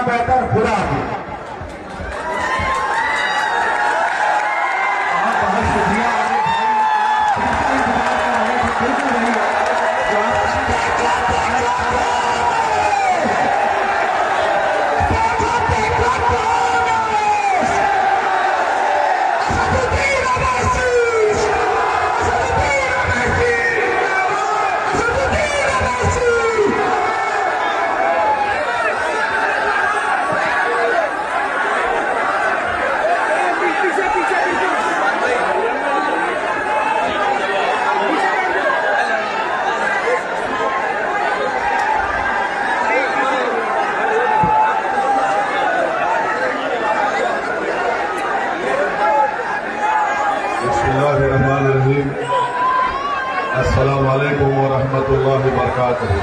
ज्यादा बेहतर खुदा हाफिज। बहुत शुक्रिया अस्सलाम वालेकुम व रहमतुल्लाहि व बरकातुहू।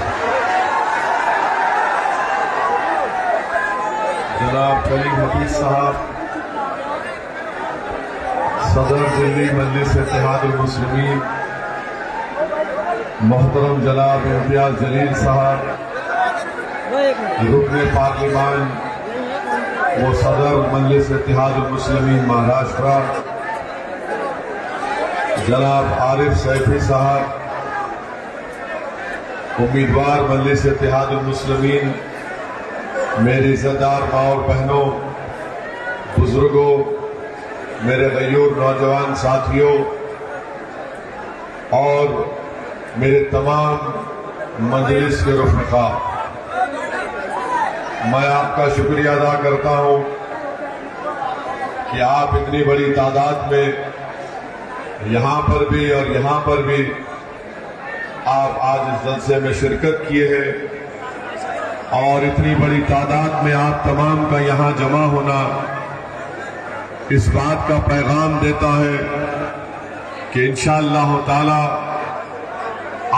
जनाब कलीम हफीज साहब, सदर दिल्ली मजलिस इत्तेहादुल मुस्लिमीन, मोहतरम जनाब इम्तियाज जलील साहब, रुकने पार्लिमान व सदर मजलिस इत्तेहादुल मुस्लिमीन महाराष्ट्र, जनाब आरिफ सैफी साहब, उम्मीदवार मजलिस इत्तेहादुल मुस्लिमीन, मेरी इज़्ज़तदार माँ और बहनों, बुजुर्गों, मेरे गयूर नौजवान साथियों और मेरे तमाम मजलिस के रुफ़क़ा, मैं आपका शुक्रिया अदा करता हूँ कि आप इतनी बड़ी तादाद में यहाँ पर भी और यहाँ पर भी आप आज इस जलसे में शिरकत किए हैं और इतनी बड़ी तादाद में आप तमाम का यहाँ जमा होना इस बात का पैगाम देता है कि इंशाअल्लाह ताला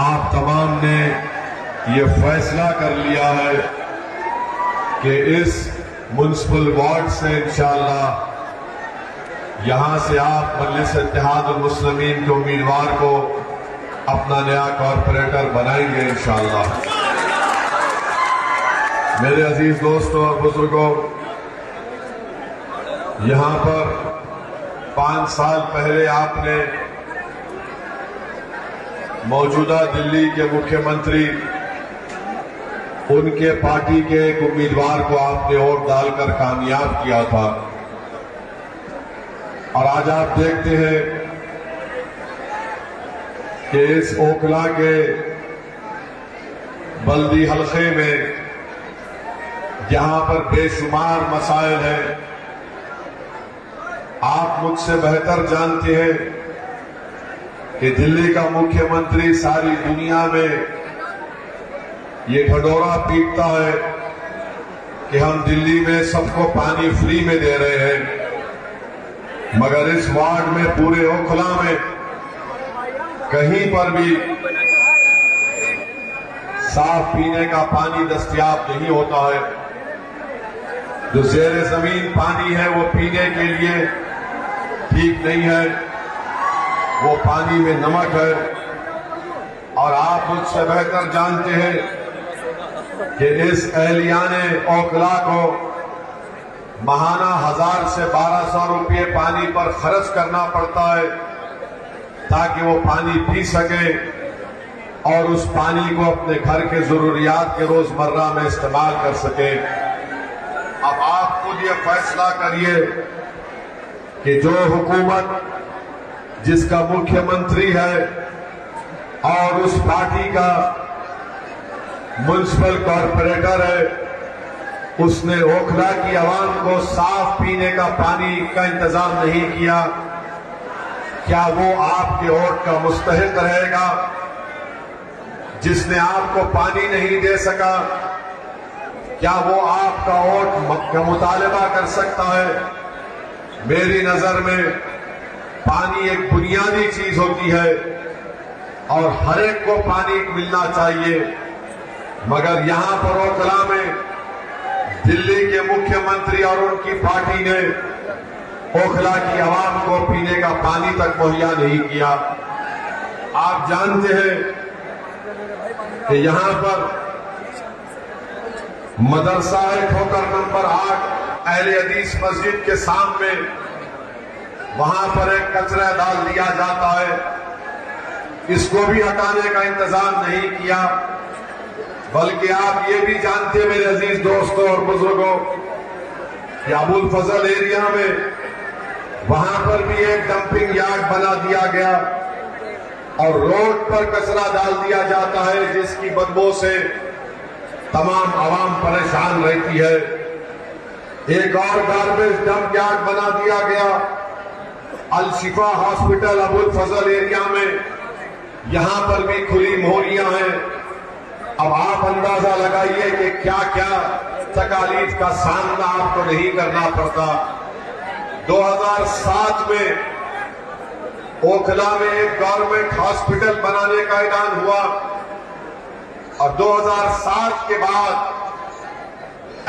आप तमाम ने ये फैसला कर लिया है कि इस म्युनिसिपल वार्ड से इंशाअल्लाह यहां से आप मजलिस इत्तेहादुल मुस्लिमीन के उम्मीदवार को अपना नया कॉर्पोरेटर बनाएंगे इंशाअल्लाह। मेरे अजीज दोस्तों और बुजुर्गों, यहां पर 5 साल पहले आपने मौजूदा दिल्ली के मुख्यमंत्री, उनके पार्टी के एक उम्मीदवार को आपने वोट डालकर कामयाब किया था और आज आप देखते हैं कि इस ओखला के बल्दी हलके में जहां पर बेशुमार मसाइल हैं, आप मुझसे बेहतर जानते हैं कि दिल्ली का मुख्यमंत्री सारी दुनिया में ये ढडोरा पीटता है कि हम दिल्ली में सबको पानी फ्री में दे रहे हैं, मगर इस वार्ड में पूरे ओखला में कहीं पर भी साफ पीने का पानी दस्तयाब नहीं होता है। जो ज़ेरे जमीन पानी है वो पीने के लिए ठीक नहीं है, वो पानी में नमक है। और आप मुझसे बेहतर जानते हैं कि इस एहलियाने ओखला को महाना 1000 से 1200 रुपये पानी पर खर्च करना पड़ता है ताकि वो पानी पी सके और उस पानी को अपने घर के जरूरियात के रोजमर्रा में इस्तेमाल कर सके। अब आप खुद ये फैसला करिए कि जो हुकूमत जिसका मुख्यमंत्री है और उस पार्टी का म्युनिसिपल कॉर्पोरेटर है, उसने ओखला की आवाम को साफ पीने का पानी का इंतजाम नहीं किया, क्या वो आपके वोट का मुस्तहिक रहेगा? जिसने आपको पानी नहीं दे सका, क्या वो आपका वोट का मुतालबा कर सकता है? मेरी नजर में पानी एक बुनियादी चीज होती है और हर एक को पानी मिलना चाहिए, मगर यहां पर ओखला में दिल्ली के मुख्यमंत्री और उनकी पार्टी ने ओखला की आवाम को पीने का पानी तक मुहैया नहीं किया। आप जानते हैं कि यहां पर मदरसा है ठोकर नंबर 8 अहले हदीस मस्जिद के सामने, वहां पर एक कचरा डाल दिया जाता है। इसको भी हटाने का इंतजाम नहीं किया, बल्कि आप ये भी जानते मेरे अजीज दोस्तों और बुजुर्गों कि अबुल फजल एरिया में वहां पर भी एक डंपिंग यार्ड बना दिया गया और रोड पर कचरा डाल दिया जाता है, जिसकी बदबू से तमाम आवाम परेशान रहती है। एक और गार्बेज डंप यार्ड बना दिया गया अल शिफा हॉस्पिटल अबुल फजल एरिया में, यहां पर भी खुली मोहरियां हैं। अब आप अंदाजा लगाइए कि क्या क्या तकालीफ का सामना आपको नहीं करना पड़ता। 2007 में ओखला में एक गवर्नमेंट हॉस्पिटल बनाने का ऐलान हुआ और 2007 के बाद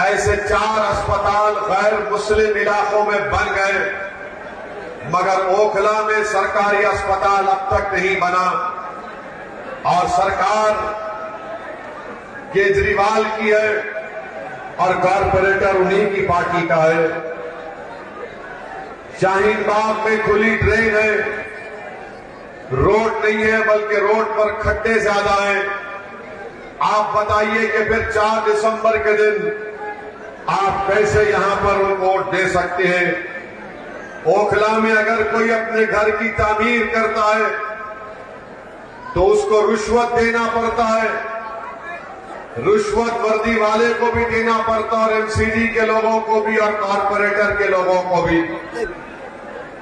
ऐसे 4 अस्पताल गैर मुस्लिम इलाकों में बन गए, मगर ओखला में सरकारी अस्पताल अब तक नहीं बना। और सरकार केजरीवाल की है और कॉर्पोरेटर उन्हीं की पार्टी का है। शाहीन बाग में खुली ड्रेन है, रोड नहीं है बल्कि रोड पर खड्डे ज्यादा हैं। आप बताइए कि फिर 4 दिसंबर के दिन आप कैसे यहां पर वोट दे सकते हैं। ओखला में अगर कोई अपने घर की तामीर करता है तो उसको रुश्वत देना पड़ता है, रुश्वत वर्दी वाले को भी देना पड़ता और एमसीडी के लोगों को भी और कॉर्पोरेटर के लोगों को भी।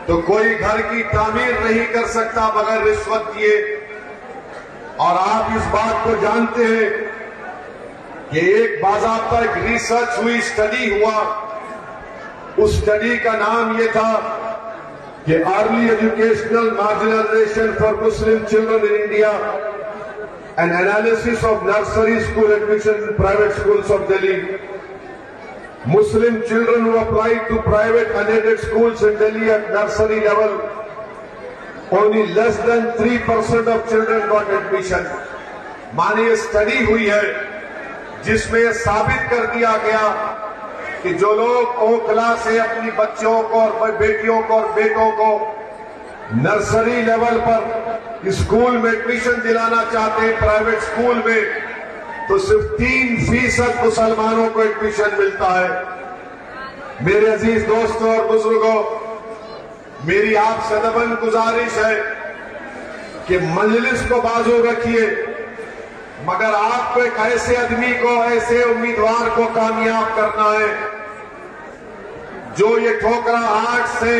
तो कोई घर की तामीर नहीं कर सकता बगैर रिश्वत दिए। और आप इस बात को जानते हैं कि एक बाज़ाब्ता एक रिसर्च हुई, स्टडी हुआ, उस स्टडी का नाम यह था कि early educational marginalisation for Muslim children in India, an analysis of nursery school admission in private schools of Delhi. Muslim children who applied to private unaided schools in Delhi at nursery level, only less than 3% of children got admission. मानिए study हुई है जिसमें यह साबित कर दिया गया कि जो लोग ओखला से अपनी बच्चों को और बेटियों को और बेटों को नर्सरी लेवल पर स्कूल में एडमिशन दिलाना चाहते हैं प्राइवेट स्कूल में, तो सिर्फ 3% मुसलमानों को एडमिशन मिलता है। मेरे अजीज दोस्तों और बुजुर्गों, मेरी आपसे अदबन गुजारिश है कि मजलिस को बाजू रखिए, मगर आपको एक ऐसे आदमी को, ऐसे उम्मीदवार को कामयाब करना है जो ये ठोकरा 8 से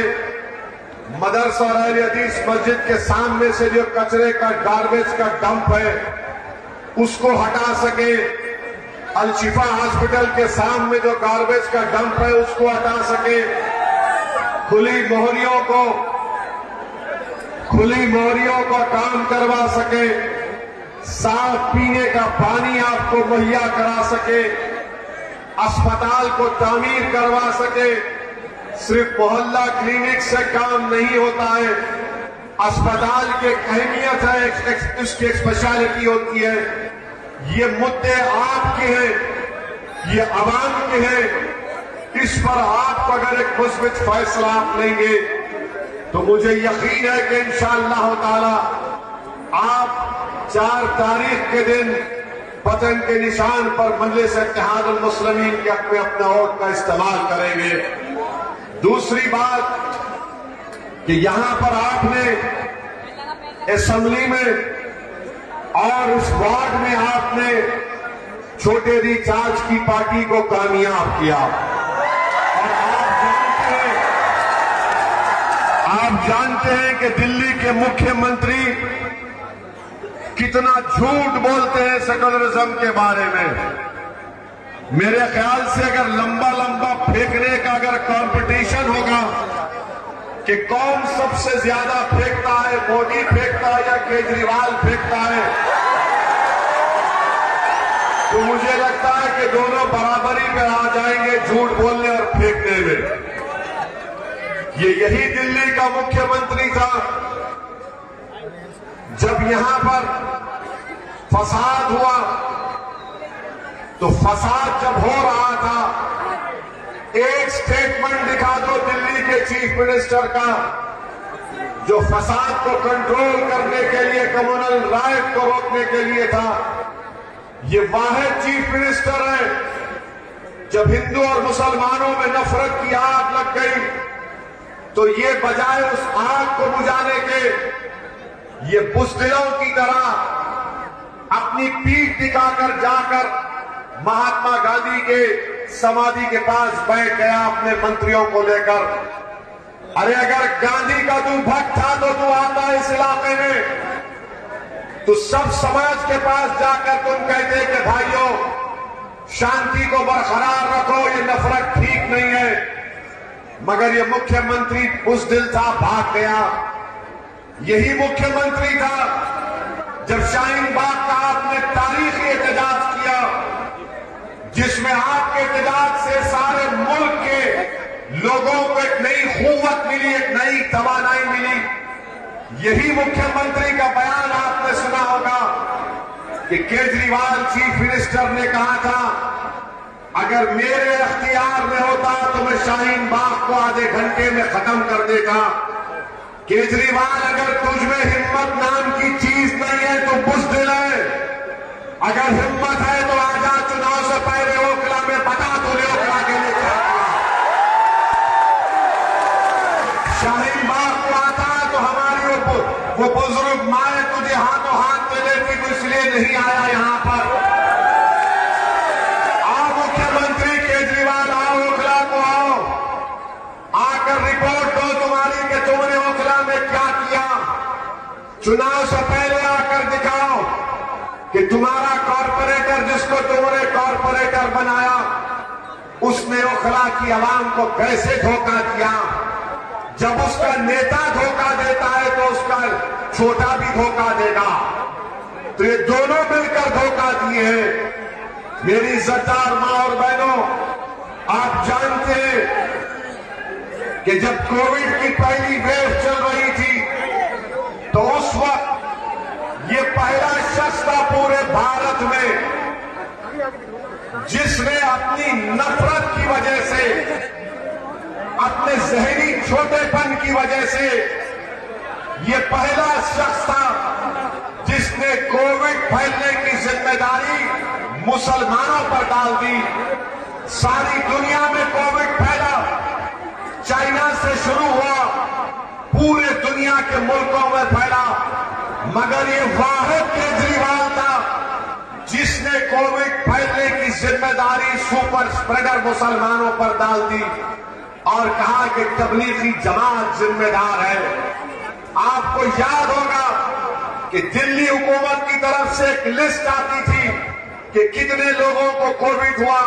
मदरसा और अहले हदीस मस्जिद के सामने से जो कचरे का गार्बेज का डंप है उसको हटा सके, अल शिफा हॉस्पिटल के सामने जो गार्बेज का डंप है उसको हटा सके, खुली मोहरियों को काम करवा सके, साफ पीने का पानी आपको मुहैया करा सके, अस्पताल को तामीर करवा सके। सिर्फ मोहल्ला क्लिनिक से काम नहीं होता है, अस्पताल की एक अहमियत है, उसकी एक स्पेशलिटी होती है। ये मुद्दे आपके हैं, ये अवाम के हैं, इस पर आप अगर एक मुस्बित फैसला आप लेंगे तो मुझे यकीन है कि इंशाअल्लाह ताला आप 4 तारीख के दिन बटन के निशान पर मजलिस इत्तेहादुल मुस्लिमीन के हक में अपना वोट का इस्तेमाल करेंगे। दूसरी बात कि यहां पर आपने असेंबली में और उस वार्ड में आपने छोटे रिचार्ज की पार्टी को कामयाब किया। और आप जानते हैं कि दिल्ली के मुख्यमंत्री कितना झूठ बोलते हैं सेकुलरिज्म के बारे में। मेरे ख्याल से अगर लंबा लंबा फेंकने का अगर कंपटीशन होगा कि कौन सबसे ज्यादा फेंकता है, मोदी फेंकता है या केजरीवाल फेंकता है, तो मुझे लगता है कि दोनों बराबरी पे आ जाएंगे झूठ बोलने और फेंकने में। यही दिल्ली का मुख्यमंत्री था जब यहां पर फसाद हुआ, तो फसाद जब हो रहा था, एक स्टेटमेंट दिखा दो दिल्ली के चीफ मिनिस्टर का जो फसाद को कंट्रोल करने के लिए, कम्युनल राइट को रोकने के लिए था। ये वाहिद चीफ मिनिस्टर है जब हिंदू और मुसलमानों में नफरत की आग लग गई तो ये बजाय उस आग को बुझाने के, ये बुज़दिलों की तरह अपनी पीठ दिखाकर जाकर महात्मा गांधी के समाधि के पास बैठ गया अपने मंत्रियों को लेकर। अरे अगर गांधी का तू भक्त था तो तू आता इस इलाके में, तो सब समाज के पास जाकर तुम कहते कि भाइयों शांति को बरकरार रखो, ये नफरत ठीक नहीं है। मगर ये मुख्यमंत्री बुज़दिल था, भाग गया। यही मुख्यमंत्री था जब शाहीन बाग का आपने तारीखी एहतजाज किया, जिसमें आपके एहतजाज से सारे मुल्क के लोगों को एक नई क़ुव्वत मिली, एक नई तवानाई मिली। यही मुख्यमंत्री का बयान आपने सुना होगा कि केजरीवाल चीफ मिनिस्टर ने कहा था अगर मेरे अख्तियार में होता तो मैं शाहीन बाग को आधे घंटे में खत्म कर देता। केजरीवाल अगर तुझ में हिम्मत नाम की चीज नहीं है तो बुज़दिल है। अगर हिम्मत है तो आजा चुनाव से पहले ओखला में बता दो ओखला के लिए क्या किया। शाहीन बाग को आता तो हमारी वो बुजुर्ग माए तुझे हाथों हाथ में लेती तो इसलिए नहीं आया यहां पर। आओ मुख्यमंत्री केजरीवाल, आओ ओखला को आओ, आकर रिपोर्ट दो तुम्हारी कि तुमने ओखला में क्या किया। चुनाव से पहले आकर दिखाओ कि तुम्हारा कॉर्पोरेटर जिसको तुमने कॉर्पोरेटर बनाया उसने ओखला की आवाम को कैसे धोखा दिया। जब उसका नेता धोखा देता है तो उसका छोटा भी धोखा देगा। तो ये दोनों मिलकर धोखा दिए हैं। मेरी इज्जतदार मां और बहनों, आप जानते हैं कि जब कोविड की पहली वेव चल रही थी तो उस वक्त ये पहला शख्स था पूरे भारत में जिसने अपनी नफरत की वजह से, अपने जहनी छोटेपन की वजह से, ये पहला शख्स था जिसने कोविड फैलने की जिम्मेदारी मुसलमानों पर डाल दी। सारी दुनिया में कोविड फैला, चाइना से शुरू हुआ, पूरे दुनिया के मुल्कों में फैला, मगर ये वाहिद केजरीवाल था जिसने कोविड फैलने की जिम्मेदारी सुपर स्प्रेडर मुसलमानों पर डाल दी और कहा कि तबलीगी जमात जिम्मेदार है। आपको याद होगा कि दिल्ली हुकूमत की तरफ से एक लिस्ट आती थी कि कितने लोगों को कोविड हुआ,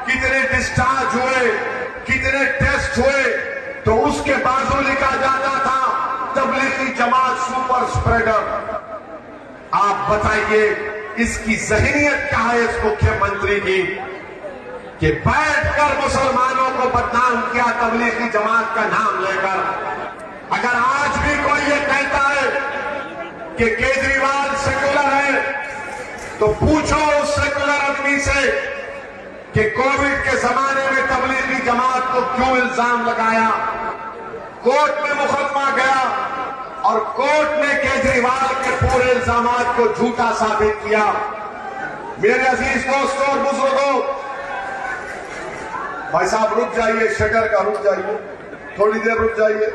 कितने डिस्चार्ज हुए, कितने टेस्ट हुए, तो उसके बाजू लिखा जाता था तबलीगी जमात सुपर स्प्रेडर। आप बताइए इसकी जहनीयत क्या है इस मुख्यमंत्री की कि बैठकर मुसलमानों को बदनाम किया तबलीगी जमात का नाम लेकर। अगर आज भी कोई ये कहता है कि केजरीवाल सेकुलर है तो पूछो उस सेकुलर आदमी से कि कोविड के जमाने में तबलीगी जमात को क्यों इल्जाम लगाया। कोर्ट में मुकदमा गया और कोर्ट ने केजरीवाल के पूरे इल्जामात को झूठा साबित किया। मेरे अजीज दोस्तों और बुजुर्गों, भाई साहब रुक जाइए, शटर का रुक जाइए, थोड़ी देर रुक जाइए।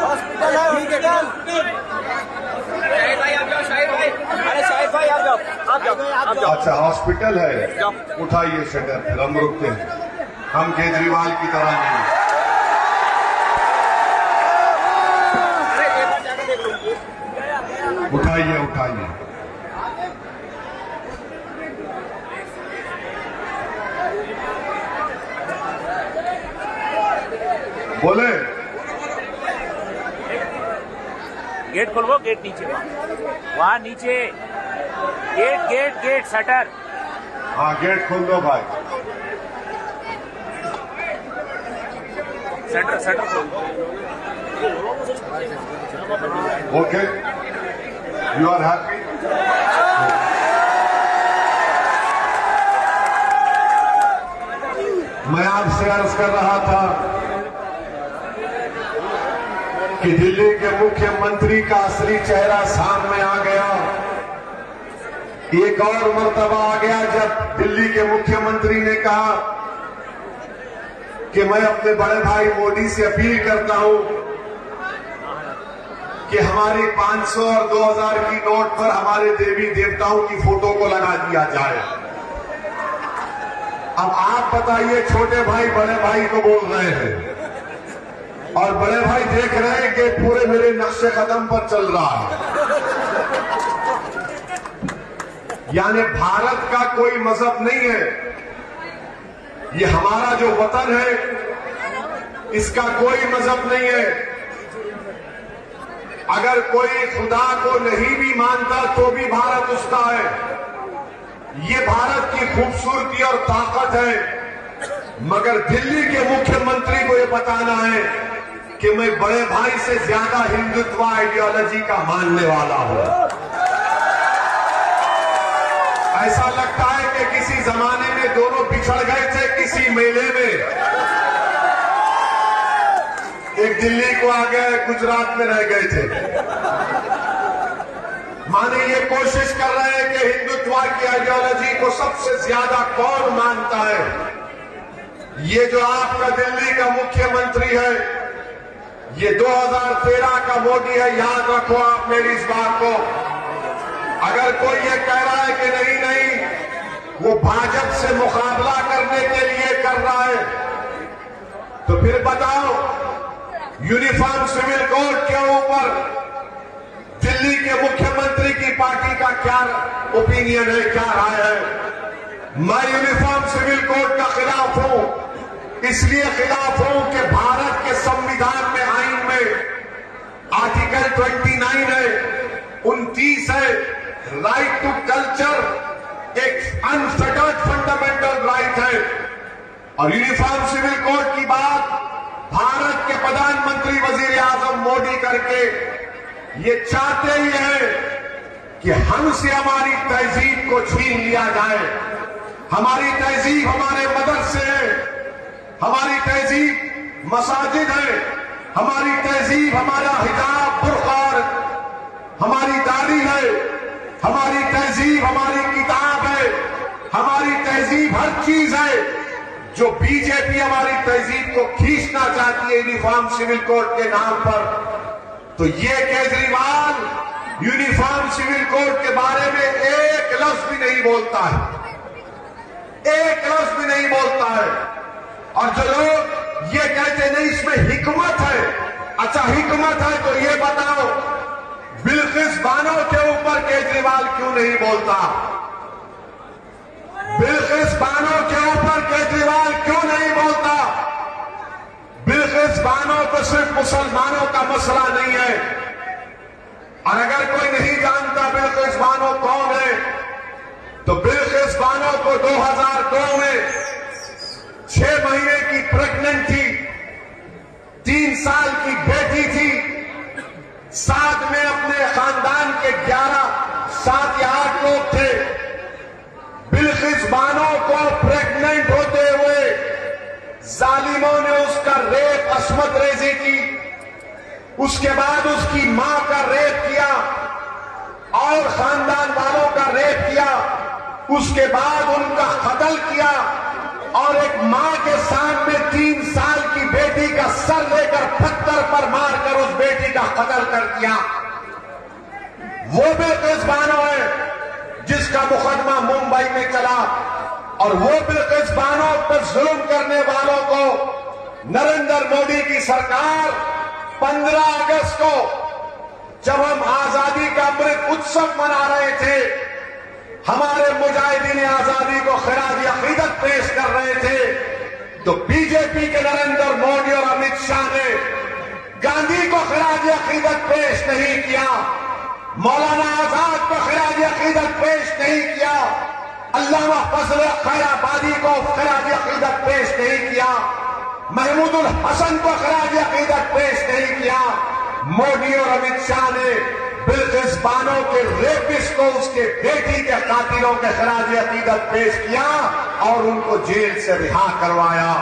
हॉस्पिटल है, अरे शाहिद भाई आप जाओ, आप जाओ। अच्छा हॉस्पिटल है, उठाइए शटर, फिर हम रुकते हैं। हम केजरीवाल की तरह नहीं। उठाइए उठाइए। बोले गेट खोलो, गेट नीचे, वहाँ नीचे गेट गेट गेट शटर। हाँ गेट खोल दो भाई। शटर शटर खोल दो। Okay? You are happy? मैं आपसे अर्ज कर रहा था कि दिल्ली के मुख्यमंत्री का असली चेहरा सामने आ गया। एक और मर्तबा आ गया जब दिल्ली के मुख्यमंत्री ने कहा कि मैं अपने बड़े भाई मोदी से अपील करता हूं कि हमारे 500 और 2000 की नोट पर हमारे देवी देवताओं की फोटो को लगा दिया जाए। अब आप बताइए, छोटे भाई बड़े भाई को बोल रहे हैं और बड़े भाई देख रहे हैं कि पूरे मेरे नक्शे कदम पर चल रहा है। यानी भारत का कोई मजहब नहीं है, ये हमारा जो वतन है इसका कोई मजहब नहीं है। अगर कोई खुदा को नहीं भी मानता तो भी भारत उसका है। ये भारत की खूबसूरती और ताकत है। मगर दिल्ली के मुख्यमंत्री को ये बताना है कि मैं बड़े भाई से ज्यादा हिंदुत्व आइडियोलॉजी का मानने वाला हूं। ऐसा लगता है कि किसी जमाने में दोनों बिछड़ गए थे किसी मेले में। एक दिल्ली को आ गए, गुजरात में रह गए थे। माने ये कोशिश कर रहे हैं कि हिंदुत्व की आइडियोलॉजी को सबसे ज्यादा कौन मानता है। ये जो आपका दिल्ली का मुख्यमंत्री है, ये 2013 का मोदी है। याद रखो आप मेरी इस बात को। अगर कोई ये कह रहा है कि नहीं नहीं वो भाजपा से मुकाबला करने के लिए कर रहा है, तो फिर बताओ यूनिफॉर्म सिविल कोड के ऊपर दिल्ली के मुख्यमंत्री की पार्टी का क्या ओपिनियन है, क्या राय है। मैं यूनिफॉर्म सिविल कोड का खिलाफ हूं। इसलिए खिलाफ हूं कि भारत के संविधान में, आइन में आर्टिकल 29 है, 29 है, राइट टू कल्चर एक अनफेटर्ड फंडामेंटल राइट है। और यूनिफॉर्म सिविल कोड की बात भारत के प्रधानमंत्री वजीर आजम मोदी करके ये चाहते ही है कि हमसे हमारी तहजीब को छीन लिया जाए। हमारी तहजीब हमारे मदरसे है, हमारी तहजीब मसाजिद है, हमारी तहजीब हमारा हिजाब बुर्खार, हमारी दाढ़ी है, हमारी तहजीब हमारी किताब है, हमारी तहजीब हर चीज है। जो बीजेपी हमारी तहजीब को खींचना चाहती है यूनिफॉर्म सिविल कोड के नाम पर, तो ये केजरीवाल यूनिफॉर्म सिविल कोड के बारे में एक लफ्ज भी नहीं बोलता है, एक लफ्ज भी नहीं बोलता है। और जो लोग ये कहते नहीं इसमें हिकमत है, अच्छा हिकमत है तो ये बताओ बिल्किस बानो के ऊपर केजरीवाल क्यों नहीं बोलता? बिल्किस बानो के ऊपर केजरीवाल क्यों नहीं बोलता? बिल्किस बानो तो सिर्फ मुसलमानों का मसला नहीं है। और अगर कोई नहीं जानता बिल्किस बानो कौन है, तो बिल्किस बानो को 2002 में 6 महीने की प्रेग्नेंट थी, 3 साल की बेटी थी, साथ में अपने खानदान के 7 या 8 लोग थे। बिल्किस बानो को प्रेग्नेंट होते हुए जालिमों ने उसका रेप, अस्मत रेजी की, उसके बाद उसकी मां का रेप किया और खानदान वालों का रेप किया, उसके बाद उनका कत्ल किया और एक मां के सामने 3 साल की बेटी का सर लेकर पत्थर पर मारकर उस बेटी का कत्ल कर दिया। वो बिल्किस बानो है जिसका मुकदमा मुंबई में चला। और वो बिल्किस बानो पर जुल्म करने वालों को नरेंद्र मोदी की सरकार 15 अगस्त को जब हम आजादी का अमृत उत्सव मना रहे थे, हमारे मुजाहिदीन आजादी को खिराज अकीदत पेश कर रहे थे, तो बीजेपी के नरेंद्र मोदी और अमित शाह ने गांधी को खिराज अकीदत पेश नहीं किया, मौलाना आजाद को खिराज अकीदत पेश नहीं किया, अल्लामा फजल खैराबादी को खिराज अकीदत पेश नहीं किया। महमूदुल हसन को खराज अकीदत पेश नहीं किया। मोदी और अमित शाह ने बिल्किस बानो के रेपिस्ट को उसके बेटी के कातिलों के खराज अकीदत पेश किया और उनको जेल से रिहा करवाया।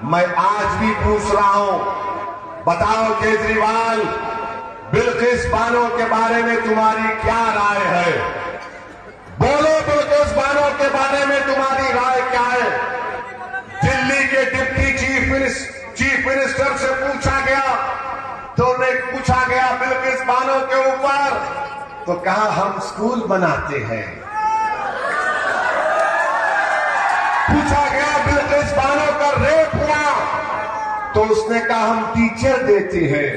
मैं आज भी पूछ रहा हूं, बताओ केजरीवाल, बिल्किस बानो के बारे में तुम्हारी क्या राय है? बोलो, बिल्किस बानो के बारे में तुम्हारी राय क्या है? दिल्ली के डिप्टी चीफ मिनिस्टर से पूछा गया तो उन्हें पूछा गया बिल्किस बानो के ऊपर, तो कहा हम स्कूल बनाते हैं। पूछा गया बिल्किस बानो का रेप हुआ तो उसने कहा हम टीचर देते हैं।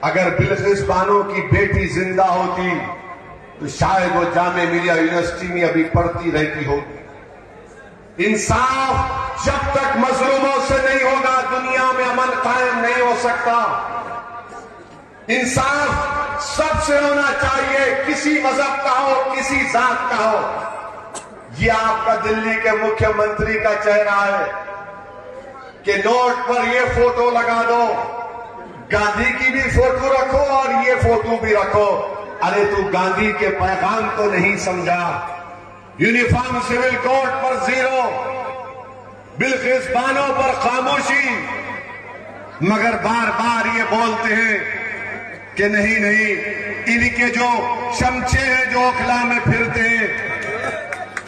अगर बिल्किस बानो की बेटी जिंदा होती तो शायद वो जामे मिलिया यूनिवर्सिटी में अभी पढ़ती रहती होती। इंसाफ जब तक मजलूमों से नहीं होगा, दुनिया में अमन कायम नहीं हो सकता। इंसाफ सबसे होना चाहिए, किसी मजहब का हो, किसी जात का हो। ये आपका दिल्ली के मुख्यमंत्री का चेहरा है कि नोट पर ये फोटो लगा दो, गांधी की भी फोटो रखो और ये फोटो भी रखो। अरे तू गांधी के पैगाम को नहीं समझा। यूनिफॉर्म सिविल कोड पर 0, बिल्किस बानो पर खामोशी, मगर बार बार ये बोलते हैं कि नहीं नहीं, इनके जो चमचे हैं जो ओखला में फिरते हैं,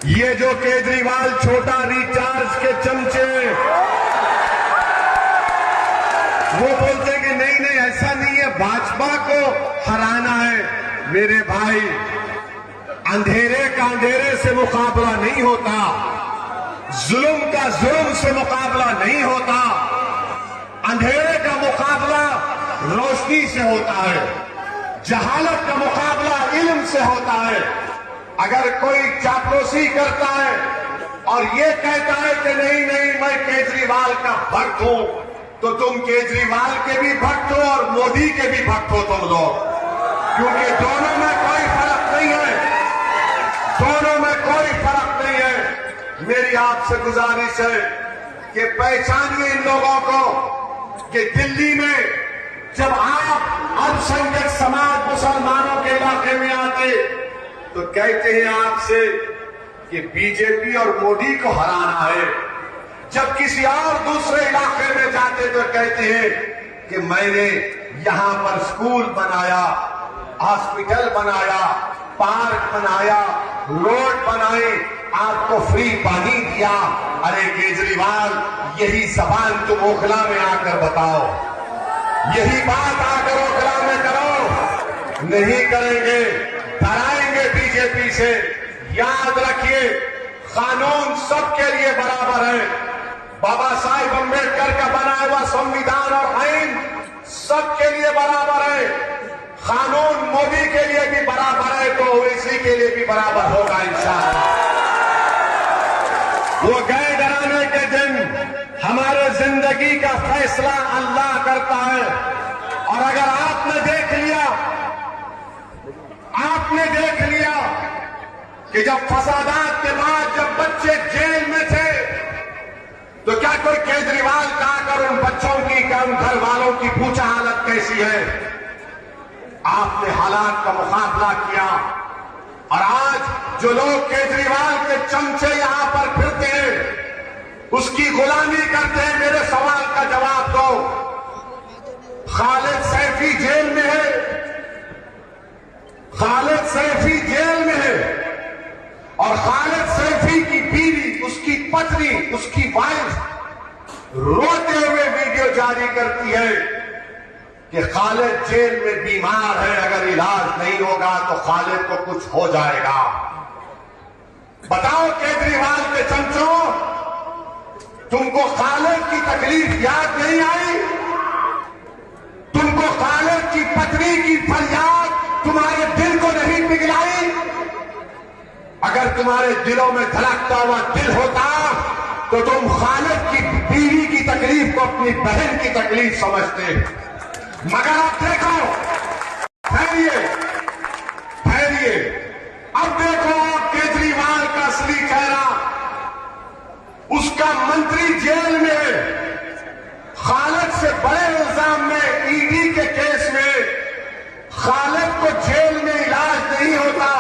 ये जो केजरीवाल छोटा रिचार्ज के चमचे, वो बोलते हैं कि नहीं नहीं ऐसा नहीं है, भाजपा को हराना है। मेरे भाई, अंधेरे का अंधेरे से मुकाबला नहीं होता, जुल्म का जुल्म से मुकाबला नहीं होता, अंधेरे का मुकाबला रोशनी से होता है, जहालत का मुकाबला इल्म से होता है। अगर कोई चापलूसी करता है और ये कहता है कि नहीं नहीं मैं केजरीवाल का भक्त हूं, तो तुम केजरीवाल के भी भक्त हो और मोदी के भी भक्त हो तुम लोग, क्योंकि दोनों में कोई फर्क नहीं है, दोनों में कोई फर्क नहीं है। मेरी आपसे गुजारिश है कि पहचानिए इन लोगों को कि दिल्ली में जब आप अल्पसंख्यक समाज मुसलमानों के इलाके में आते तो कहते हैं आपसे कि बीजेपी और मोदी को हराना है। जब किसी और दूसरे इलाके में जाते तो कहते हैं कि मैंने यहां पर स्कूल बनाया, हॉस्पिटल बनाया, पार्क बनाया, रोड बनाए, आपको फ्री पानी दिया। अरे केजरीवाल, यही जबान तुम ओखला में आकर बताओ, यही बात आकर ओखला में करो। नहीं करेंगे, डराएंगे बीजेपी से। याद रखिए, कानून सबके लिए बराबर है। बाबा साहेब अम्बेडकर का बनाया हुआ संविधान और आईन सबके लिए बराबर है। कानून मोदी के लिए भी बराबर है तो ओवैसी के लिए भी बराबर होगा इंशाअल्लाह। वो गए डराने के दिन, हमारे जिंदगी का फैसला अल्लाह करता है। और अगर आपने देख लिया कि जब फसादात के बाद जब बच्चे जेल में थे तो क्या कोई केजरीवाल का आकर उन बच्चों की, उन घर वालों की पूछा हालत कैसी है? आपने हालात का मुकाबला किया और आज जो लोग केजरीवाल के चमचे यहां पर फिरते हैं, उसकी गुलामी करते हैं, मेरे सवाल का जवाब दो। खालिद सैफी जेल में है, खालिद सैफी जेल में है और खालिद सैफी की बीवी, उसकी पत्नी, उसकी वाइफ रोते हुए वीडियो जारी करती है कि खालिद जेल में बीमार है, अगर इलाज नहीं होगा तो खालिद को कुछ हो जाएगा। बताओ केजरीवाल के चमचों, तुमको खालिद की तकलीफ याद नहीं आई? तुमको खालिद की पत्नी की फरियाद तुम्हारे दिल को नहीं पिघलाई? अगर तुम्हारे दिलों में धड़कता हुआ दिल होता तो तुम खालिद की बीवी की तकलीफ को अपनी बहन की तकलीफ समझते। मगर अब देखो, ठहरिए, अब देखो आप केजरीवाल का असली चेहरा। उसका मंत्री जेल में है, जेल में इलाज नहीं होता,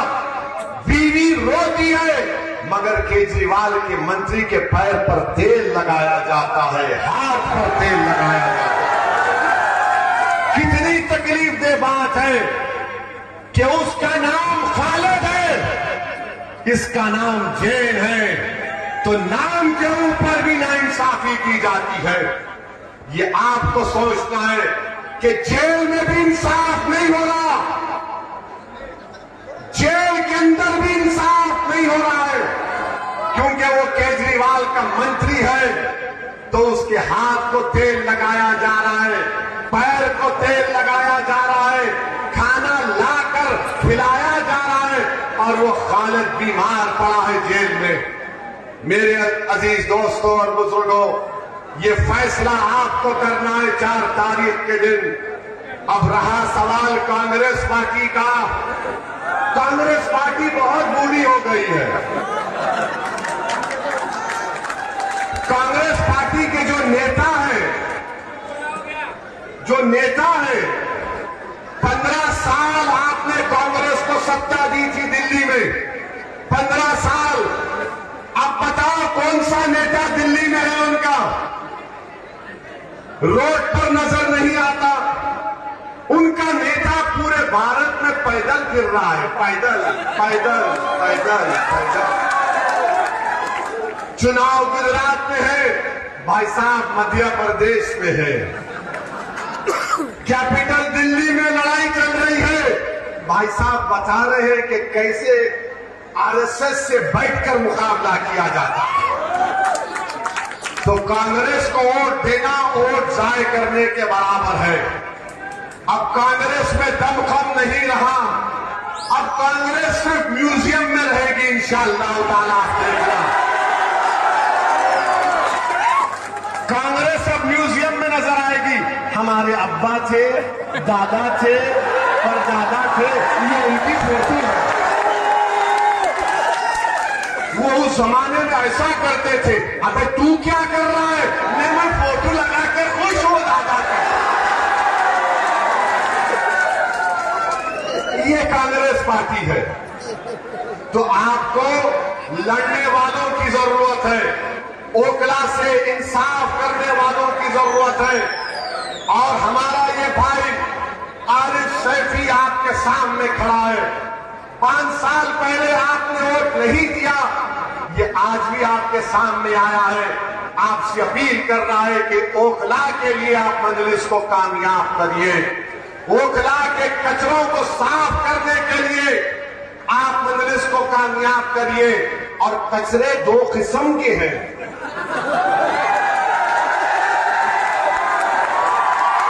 बीवी रोती है, मगर केजरीवाल के मंत्री के पैर पर तेल लगाया जाता है, हाथ पर तेल लगाया जाता है। कितनी तकलीफ दे बात है कि उसका नाम खालिद है, इसका नाम जेल है, तो नाम के ऊपर भी नाइंसाफी की जाती है। ये आपको सोचना है कि जेल में भी इंसाफ नहीं हो रहा, जेल के अंदर भी इंसाफ नहीं हो रहा है, क्योंकि वो केजरीवाल का मंत्री है, तो उसके हाथ को तेल लगाया जा रहा है, पैर को तेल लगाया जा रहा है, खाना लाकर खिलाया जा रहा है, और वो खालिद बीमार पड़ा है जेल में। मेरे अजीज दोस्तों और बुजुर्गों, ये फैसला आपको करना है 4 तारीख के दिन। अब रहा सवाल कांग्रेस पार्टी का, कांग्रेस पार्टी बहुत बूढ़ी हो गई है। कांग्रेस पार्टी के जो नेता है 15 साल आपने कांग्रेस को सत्ता दी थी दिल्ली में, 15 साल। अब बताओ कौन सा नेता दिल्ली में है उनका? रोड पर नजर नहीं आता। उनका नेता पूरे भारत में पैदल फिर रहा है, पैदल पैदल पैदल पैदल। चुनाव गुजरात में है, भाई साहब मध्य प्रदेश में है, कैपिटल दिल्ली में लड़ाई चल रही है, भाई साहब बता रहे हैं कि कैसे आरएसएस से बैठकर मुकाबला किया जाता है। तो कांग्रेस को वोट देना वोट जाय करने के बराबर है। अब कांग्रेस में दमखम नहीं रहा, अब कांग्रेस सिर्फ म्यूजियम में रहेगी इंशाअल्लाह ताला। कांग्रेस अब म्यूजियम में नजर आएगी। हमारे अब्बा थे, दादा थे, परदादा थे, ये उनकी फोटो है। वो उस जमाने में ऐसा करते थे। अबे तू क्या कर रहा है? मैं फोटो लगा कर खुश हो दादा का। ये कांग्रेस पार्टी है। तो आपको लड़ने वालों की जरूरत है, ओकला से इंसाफ करने वालों की जरूरत है। और हमारा ये भाई आरिफ सैफी आपके सामने खड़ा है। 5 साल पहले आपने वोट नहीं दिया, ये आज भी आपके सामने आया है। आपसे अपील कर रहा है कि ओखला के लिए आप मजलिस को कामयाब करिए। ओखला के कचरों को साफ करने के लिए आप मजलिस को कामयाब करिए। और कचरे 2 किस्म के हैं।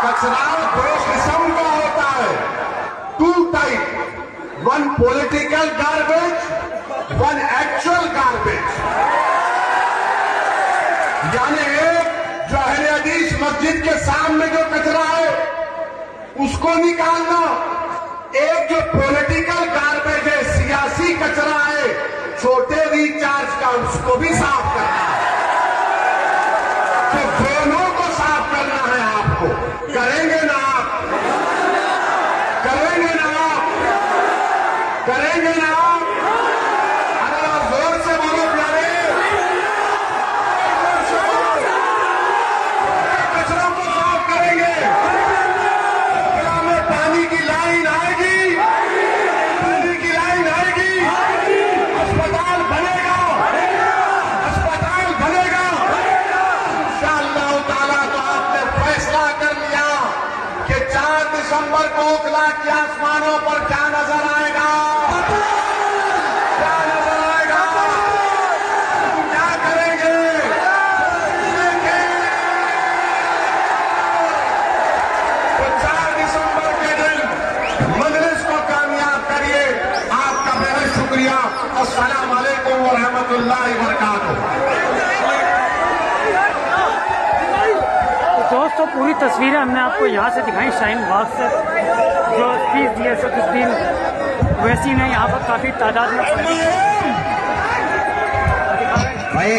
कचरा 2 किस्म का होता है, 2 type, 1 political garbage, 1 actual garbage. यानी एक जो अहले हदीस मस्जिद के सामने जो कचरा है उसको निकालना, एक जो पॉलिटिकल गार्बेज है, सियासी कचरा है, छोटे रिचार्ज का, उसको भी साफ करना है। तो दोनों को साफ करना है आपको। करेंगे ना आप? करेंगे ना आप? करेंगे ना आप? अरे आप जोर से बोलो प्यारे। कचरों को साफ करेंगे। ओखला में पानी की लाइन आएगी, पानी की लाइन आएगी, अस्पताल बनेगा, अस्पताल बनेगा इंशाअल्लाह ताला। तो आपने फैसला कर लिया कि 4 दिसंबर को ओखला के आसमानों पर क्या नजर आएगा? क्या नजर आएगा? हम क्या करेंगे? तो 4 दिसंबर के दिन मजलिस को कामयाब करिए। आपका बेहद शुक्रिया। अस्सलाम वालेकुम व रहमतुल्लाहि व बरकातुहू। दोस्तों पूरी तस्वीरें हमने आपको यहाँ से दिखाई शाहीन बाग से, जो स्पीच दिए सफुद्दीन ओवैसी ने। यहाँ पर काफ़ी तादाद में भाई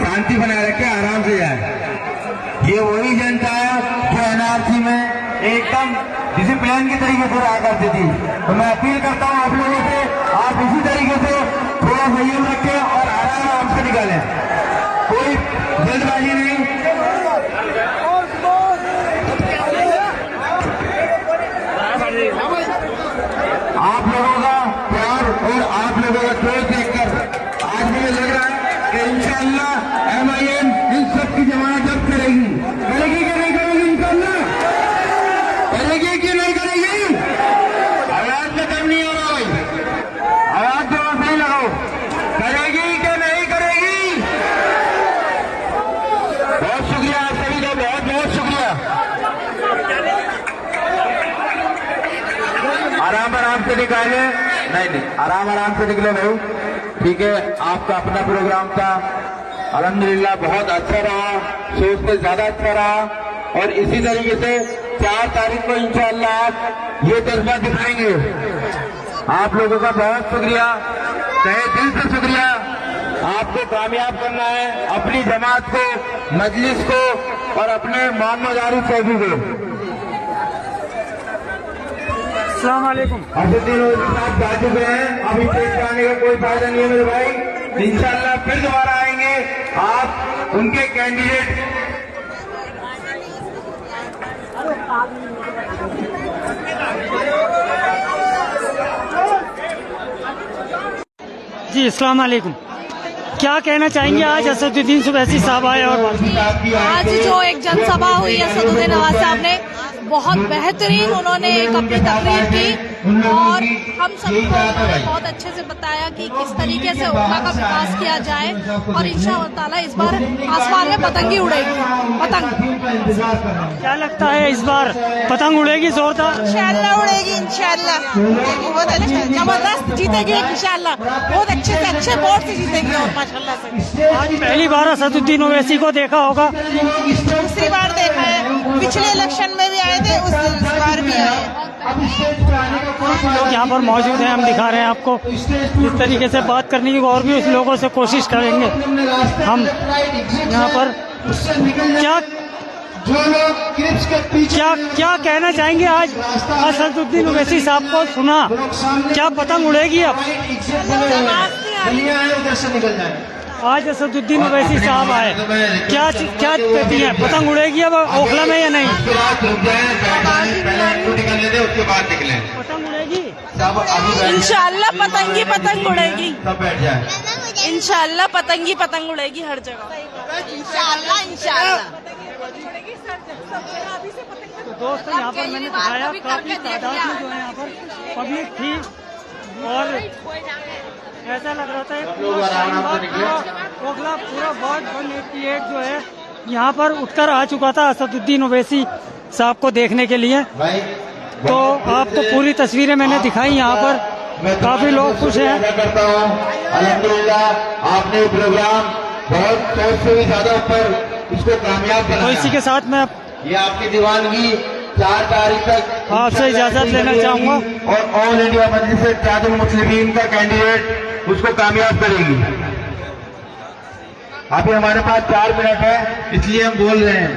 शांति बनाए रखे, आराम से जाए। ये वही जनता है जो एनआरसी में एकदम डिसिप्लिन के तरीके से रहा करती थी। तो मैं अपील करता हूँ आप लोगों से, आप इसी तरीके से थोड़ा संयम रखें और आराम से निकालें, कोई जल्दबाजी नहीं। आप लोगों का प्यार और आप लोगों का जोश देखकर आज मुझे लग रहा है कि इंशाअल्लाह MIM इन सब की जमानत जब्त करेगी। करेगी कि नहीं करेगी? इंशाअल्लाह करेगी कि नहीं करेगी? आवाज में दम नहीं हो रहा भाई, आवाज जवाब नहीं लगाओ। करेगी कि नहीं करेगी? बहुत शुक्रिया आप सभी का, बहुत बहुत शुक्रिया। आराम से निकाले, नहीं आराम से निकले भाई, ठीक है। आपका अपना प्रोग्राम था, अल्हम्दुलिल्लाह बहुत अच्छा रहा, सोच से ज्यादा अच्छा रहा। और इसी तरीके से 4 तारीख को इंशाअल्लाह आप ये जज्बा दिखाएंगे। आप लोगों का बहुत शुक्रिया, तहे दिल से शुक्रिया। आपको कामयाब करना है अपनी जमात को, मजलिस को और अपने मोहम्मद आरिफ फैजी को। अस्सलाम वालेकुम। असदुद्दीन ओवैसी साहब जा चुके हैं, अभी स्टेज पे आने का कोई फायदा नहीं है मेरे भाई। इंशाअल्लाह फिर दोबारा आएंगे, आप उनके कैंडिडेट। जी अस्सलाम वालेकुम। क्या कहना चाहेंगे, आज असदुद्दीन ओवैसी साहब आए और आज जो एक जनसभा हुई असदुद्दीन ओवैसी साहब ने, बहुत बेहतरीन उन्होंने एक अपनी तकरीर की और हम सबको उन्होंने बहुत अच्छे से बताया कि किस तरीके से उम्मा का विकास किया जाए। और इंशाअल्लाह ताला इस बार आसमान में पतंगी उड़ेगी, पतंग। क्या लगता है इस बार पतंग उड़ेगी जोरदार? इंशाअल्लाह उड़ेगी, इंशाअल्लाह बहुत अच्छा, जबरदस्त जीतेगी इंशाअल्लाह, बहुत अच्छे से अच्छे वोट से जीतेगी और माशाल्लाह से। आज पहली बार असदुद्दीन ओवैसी को देखा होगा? दूसरी बार देखा है, पिछले इलेक्शन में भी आए थे, उस बार भी आए। लोग यहाँ पर मौजूद हैं, हम दिखा रहे हैं आपको। इस तरीके से बात करने की और भी उस लोगों से कोशिश करेंगे हम यहाँ पर। क्या कहना चाहेंगे, आज असदुद्दीन ओवैसी साहब को सुना, क्या पतंग उड़ेगी अब? आज असदुद्दीन ओवैसी साहब आए, क्या कहती हैं, पतंग उड़ेगी अब ओखला में या नहीं? उसके बाद निकले, पतंग उड़ेगी इंशाअल्लाह, पतंगी पतंग उड़ेगी, सब बैठ जाए। इंशाअल्लाह पतंगी पतंग उड़ेगी हर जगह, इंशाअल्लाह इंशाअल्लाह। तो दोस्तों यहाँ पर मैंने दिखाया काफी तादाद में जो है यहाँ पर पब्लिक थी और ऐसा लग रहा था ओखला पूरा वार्ड 188 जो है यहाँ पर उठकर आ चुका था असदुद्दीन ओवैसी साहब को देखने के लिए। तो आपको पूरी तस्वीरें मैंने दिखाई, यहाँ पर काफी लोग खुश हैं। करता हूँ अल्हम्दुलिल्लाह, आपने प्रोग्राम बहुत सोच से भी ज्यादा ऊपर इसको कामयाब बनाया। तो इसी के साथ मैं ये आपकी दीवानगी 4 तारीख तक आपसे इजाजत लेना चाहूंगा और ऑल इंडिया मजलिस इत्तेहादुल मुस्लिमीन का कैंडिडेट उसको कामयाब करेगी। अभी हमारे पास 4 मिनट है, इसलिए हम बोल रहे हैं,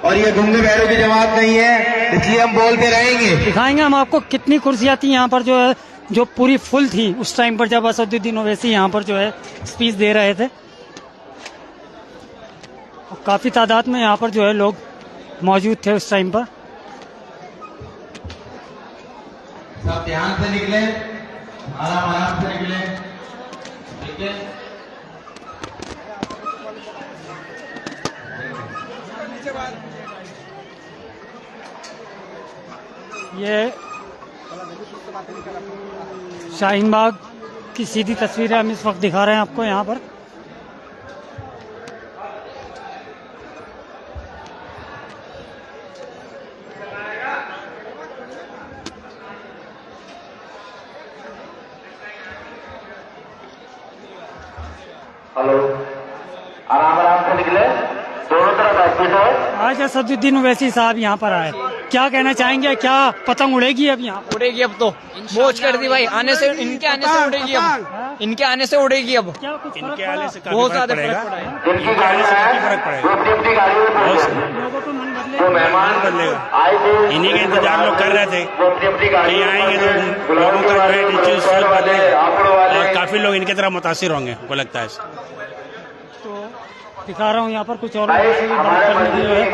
और ये गूंगे बहरों की जमात नहीं है, इसलिए हम बोलते रहेंगे। दिखाएंगे हम आपको कितनी कुर्सियां थी यहाँ पर, जो है जो पूरी फुल थी उस टाइम पर जब असदुद्दीन ओवैसी यहाँ पर जो है स्पीच दे रहे थे। और काफी तादाद में यहाँ पर जो है लोग मौजूद थे उस टाइम पर। सब ध्यान से निकले, आराम से निकले, ठीक है। ये शाहीन बाग की सीधी तस्वीरें हम इस वक्त दिखा रहे हैं आपको यहाँ पर। हेलो, आराम से निकले, दोनों तरफ एग्जिट है। आज असदुद्दीन ओवैसी साहब यहाँ पर आए, क्या कहना चाहेंगे, क्या पतंग उड़ेगी अब यहाँ? उड़ेगी अब तो, मौज कर दी भाई, आने से इनके आने से उड़ेगी अब, इनके आने से उड़ेगी अब। क्या कुछ इनके आने से बहुत ज्यादा फर्क पड़ा है। जिनकी गाड़ी है, फर्क पड़ेगा। वो गाड़ी में लोगों को मन तो मेहमान बदलेगा। इन्हीं के इंतजार लोग कर रहे थे कि आएंगे तो लोगों का जो है टीचर सोच बदलेगा और काफी लोग इनकी तरफ मुतासिर होंगे, को लगता है। तो दिखा रहा हूँ यहाँ पर कुछ और लोगों से भी बात करने की जो है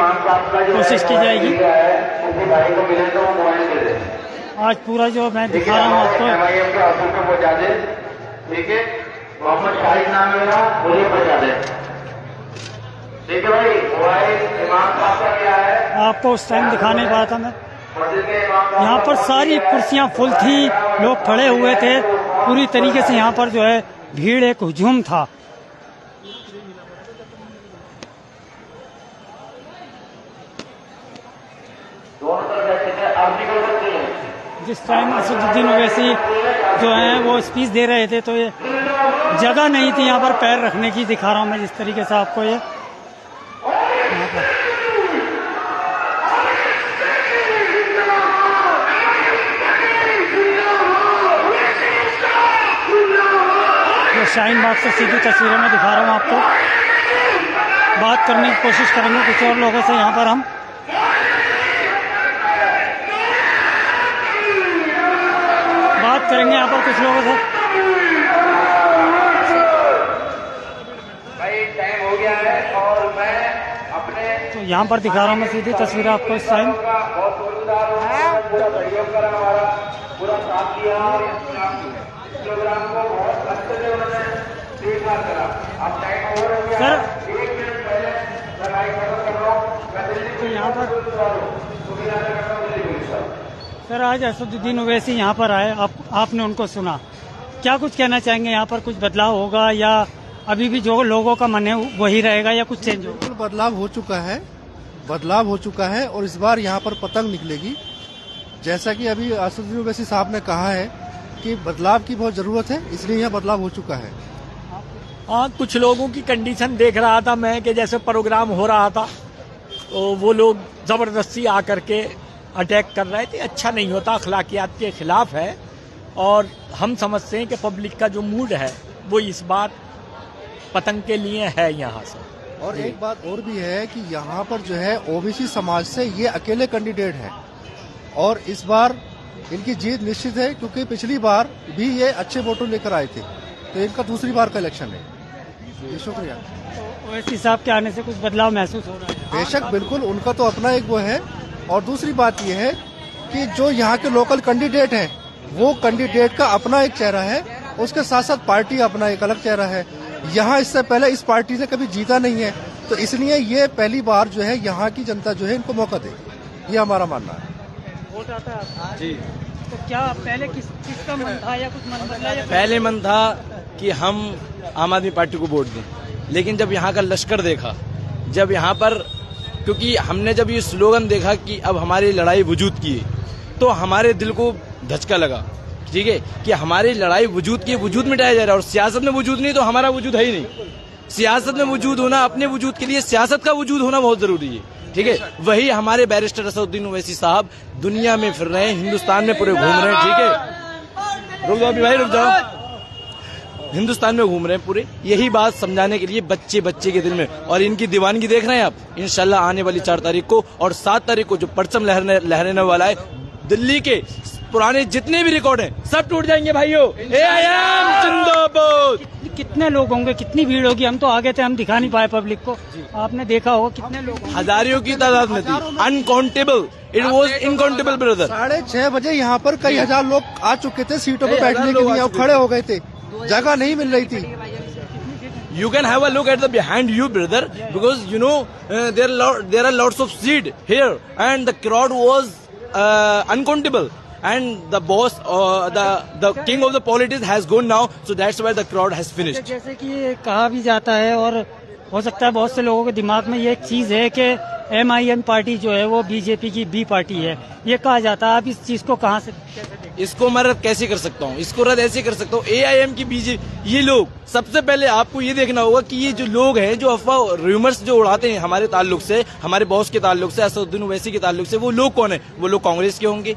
कोशिश की जाएगी। आज पूरा जो मैं दिखा रहा हूँ आपको, ठीक है, मोहम्मद शाहिद नाम है मेरा, मुझे पहुंचा दे। ठीक है भाई, इमाम साहब का क्या है, आपको उस टाइम दिखा नहीं पाया था मैं। यहाँ पर सारी कुर्सियाँ फुल थी, लोग खड़े हुए थे पूरी तरीके से। यहाँ पर जो है भीड़, एक हुजूम था। जिस टाइम असदुद्दीन ओवैसी जो है वो स्पीच दे रहे थे तो ये जगह नहीं थी यहाँ पर पैर रखने की। दिखा रहा हूँ मैं जिस तरीके से आपको ये यहाँ पर। ये शाहीन बाग से सीधी तस्वीरें में दिखा रहा हूँ आपको। बात करने की कोशिश करेंगे कुछ और लोगों से। यहाँ पर हम बात करेंगे यहाँ पर कुछ लोगों से। भाई टाइम हो गया है और मैं अपने तो यहाँ पर दिखा रहा हूँ मैं सीधी तस्वीर आपको इस टाइम। बहुत शुक्रगुजार हूँ, पूरा सहयोग करा, हमारा पूरा साथ दिया और इस प्रोग्राम को बहुत अच्छे से उन्होंने स्वीकार करा। अब टाइम ओवर हो गया, सर 1 मिनट पहले लड़ाई खत्म कर रहा हूँ। मैं दिल्ली तो यहाँ पर को सर आज असदुद्दीन ओवैसी यहाँ पर आए, आपने उनको सुना, क्या कुछ कहना चाहेंगे? यहाँ पर कुछ बदलाव होगा या अभी भी जो लोगों का मन है वही रहेगा या कुछ चेंज होगा? बदलाव हो चुका है और इस बार यहाँ पर पतंग निकलेगी। जैसा कि अभी असदुद्दीन ओवैसी साहब ने कहा है कि बदलाव की बहुत जरूरत है, इसलिए यह बदलाव हो चुका है। हाँ, कुछ लोगों की कंडीशन देख रहा था मैं कि जैसे प्रोग्राम हो रहा था तो वो लोग जबरदस्ती आकर के अटैक कर रहे थे। अच्छा नहीं होता, अखलाकियात के खिलाफ है और हम समझते हैं कि पब्लिक का जो मूड है वो इस बार पतंग के लिए है यहाँ से। और एक बात और भी है कि यहाँ पर जो है ओबीसी समाज से ये अकेले कैंडिडेट हैं और इस बार इनकी जीत निश्चित है, क्योंकि पिछली बार भी ये अच्छे वोटों लेकर आए थे, तो इनका दूसरी बार का इलेक्शन है। ये शुक्रिया। तो ओवैसी साहब के आने से कुछ बदलाव महसूस हो रहा है? बेशक, बिल्कुल, उनका तो अपना एक वो है। और दूसरी बात यह है कि जो यहाँ के लोकल कैंडिडेट हैं वो कैंडिडेट का अपना एक चेहरा है, उसके साथ साथ पार्टी अपना एक अलग चेहरा है। यहाँ इससे पहले इस पार्टी ने कभी जीता नहीं है, तो इसलिए ये पहली बार जो है यहाँ की जनता जो है इनको मौका देगी, ये हमारा मानना है। वोट आता है जी। तो क्या पहले किसका मन था या कुछ मन बदला? पहले मन था कि हम आम आदमी पार्टी को वोट दें, लेकिन जब यहाँ का लश्कर देखा, जब यहाँ पर, क्योंकि हमने जब ये स्लोगन देखा कि अब हमारी लड़ाई वजूद की है, तो हमारे दिल को धचका लगा, ठीक है, कि हमारी लड़ाई वजूद की, वजूद मिटाया जा रहा है। और सियासत में वजूद नहीं तो हमारा वजूद है ही नहीं। सियासत में वजूद होना, अपने वजूद के लिए सियासत का वजूद होना बहुत जरूरी है, ठीक है। वही हमारे बैरिस्टर असदुद्दीन ओवैसी साहब दुनिया में फिर रहे हैं, हिंदुस्तान में पूरे घूम रहे हैं, ठीक है। रुक जाओ भाई, रुक जाओ। हिंदुस्तान में घूम रहे हैं पूरे, यही बात समझाने के लिए बच्चे के दिल में। और इनकी दीवानगी देख रहे हैं आप। इंशाल्लाह आने वाली 4 तारीख को और 7 तारीख को जो परचम लहराने वाला है, दिल्ली के पुराने जितने भी रिकॉर्ड हैं सब टूट जाएंगे भाइयों। AIM जिंदाबाद। कितने लोग होंगे, कितनी भीड़ होगी? हम तो आगे थे, हम दिखा नहीं पाए पब्लिक को। आपने देखा होगा कितने लोग? हजारों की तादाद में थी, अनकाउंटेबल, इट वॉज इनकाउंटेबल ब्रदर। 6:30 बजे यहाँ पर कई हजार लोग आ चुके थे सीटों पर बैठने के लिए, खड़े हो गए थे, जगह नहीं मिल रही थी। You can have a look at the behind you, brother, because you know there are lots of seat here, and the crowd was uncountable, and the boss, the king of the politics has gone now, so that's why the crowd has finished. जैसे कि कहा भी जाता है और हो सकता है बहुत से लोगों के दिमाग में ये एक चीज है कि MIM पार्टी जो है वो बीजेपी की बी पार्टी है, ये कहा जाता है। आप इस चीज को कहाँ से इसको मैं रद्द कैसे कर सकता हूँ? इसको रद्द ऐसे कर सकता हूँ, AIM की बीजेपी, ये लोग, सबसे पहले आपको ये देखना होगा कि ये जो लोग हैं जो अफवाह रूमर्स जो उड़ाते हैं हमारे ताल्लुक से, हमारे बॉस के ताल्लुक से, असदुद्दीन ओवैसी के ताल्लुक से, वो लोग कौन है? वो लोग कांग्रेस के होंगे,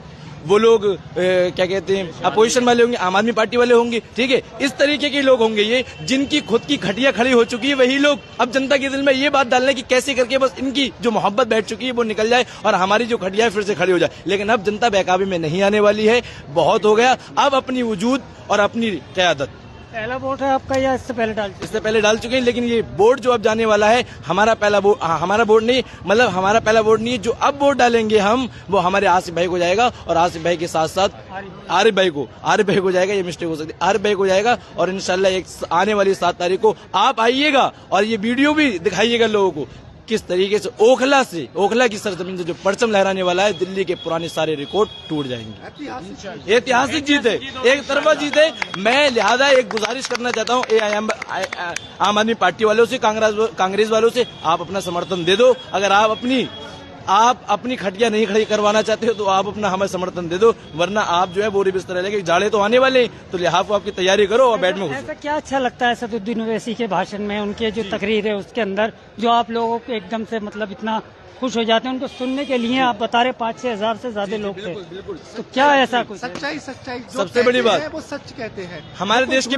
वो लोग क्या कहते हैं अपोजिशन वाले होंगे, आम आदमी पार्टी वाले होंगे, ठीक है। इस तरीके के लोग होंगे ये, जिनकी खुद की खटिया खड़ी हो चुकी है, वही लोग अब जनता के दिल में ये बात डालने की कैसे करके बस इनकी जो मोहब्बत बैठ चुकी है वो निकल जाए और हमारी जो खटिया है फिर से खड़ी हो जाए। लेकिन अब जनता बेकाबू में नहीं आने वाली है, बहुत हो गया। अब अपनी वजूद और अपनी क़यादत। पहला वोट है आपका या इससे पहले डाल चुके हैं, लेकिन ये वोट जो अब जाने वाला है हमारा पहला वोट, हमारा वोट नहीं, मतलब हमारा पहला वोट नहीं है। जो अब वोट डालेंगे हम, वो हमारे आसिफ भाई को जाएगा और आसिफ भाई के साथ साथ आरिफ भाई को जाएगा। ये मिस्टेक हो सकती है, आरिफ भाई को जाएगा। और इंशाल्लाह एक आने वाली 7 तारीख को आप आइएगा और ये वीडियो भी दिखाइएगा लोगों को किस तरीके से ओखला की सरजमीन से जो परचम लहराने वाला है, दिल्ली के पुराने सारे रिकॉर्ड टूट जाएंगे। ऐतिहासिक जीत है, एक तरफा जीत है। मैं लिहाजा एक गुजारिश करना चाहता हूँ आम आदमी पार्टी वालों से, कांग्रेस वालों से, आप अपना समर्थन दे दो। अगर आप अपनी खटिया नहीं खड़ी करवाना चाहते हो तो आप अपना हमें समर्थन दे दो, वरना आप जो है बोरी बिस्तर लेके, जाड़े तो आने वाले हैं, तो लिहाजा आपकी तैयारी करो और बैठ में घुसो। ऐसा क्या अच्छा लगता है असदुद्दीन ओवैसी के भाषण में, उनके जो तकरीर है उसके अंदर, जो आप लोगों को एकदम से मतलब इतना खुश हो जाते हैं उनको सुनने के लिए? आप बता रहे 5-6 हजार से ज्यादा लोग थे, तो क्या ऐसा कुछ? सच्चाई सबसे बड़ी बात वो सच कहते हैं। हमारे देश के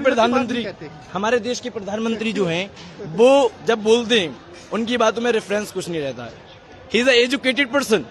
प्रधानमंत्री जो हैं वो जब बोलते हैं उनकी बातों में रेफरेंस कुछ नहीं रहता है। He is an educated person